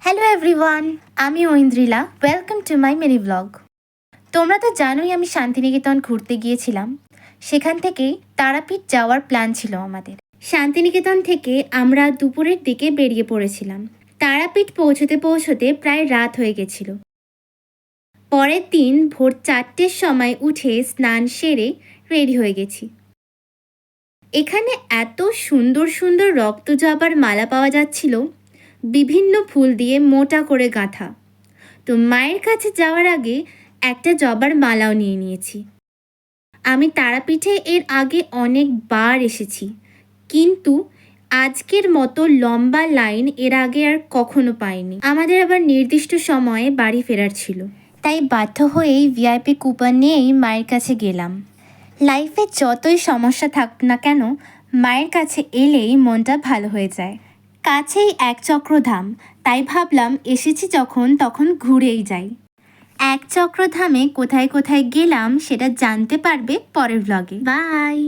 Hello everyone, আমি Aindrila. Welcome to my mini blog. তোমরা তো জানোই আমি শান্তিনিকেতন ঘুরতে গিয়েছিলাম। সেখান থেকেই তারাপীঠ যাওয়ার প্ল্যান ছিল আমাদের। শান্তিনিকেতন থেকে আমরা দুপুরের দিকে বেরিয়ে পড়েছিলাম। তারাপীঠ পৌঁছতে পৌঁছতে প্রায় রাত হয়ে গেছিল। পরের দিন ভোর 4টের সময় উঠে স্নান সেরে রেডি হয়ে গেছি। এখানে এত সুন্দর সুন্দর রক্তজবার মালা পাওয়া যাচ্ছিল, বিভিন্ন ফুল দিয়ে মোটা করে গাঁথা। তো মায়ের কাছে যাওয়ার আগে একটা জবার মালাও নিয়ে নিয়েছি। আমি তারাপীঠে এর আগে অনেকবার এসেছি, কিন্তু আজকের মতো লম্বা লাইন এর আগে আর কখনো পাইনি। আমাদের আবার নির্দিষ্ট সময়ে বাড়ি ফেরার ছিল, তাই বাধ্য হয়েই ভিআইপি কুপন নিয়েই মায়ের কাছে গেলাম। লাইফে যতই সমস্যা থাক না কেন, মায়ের কাছে এলেই মনটা ভালো হয়ে যায়। কাছেই একচক্রধাম, তাই ভাবলাম এসেছি যখন তখন ঘুরেই যাই। একচক্রধামে কোথায় কোথায় গেলাম সেটা জানতে পারবে পরের ব্লগে। বাই।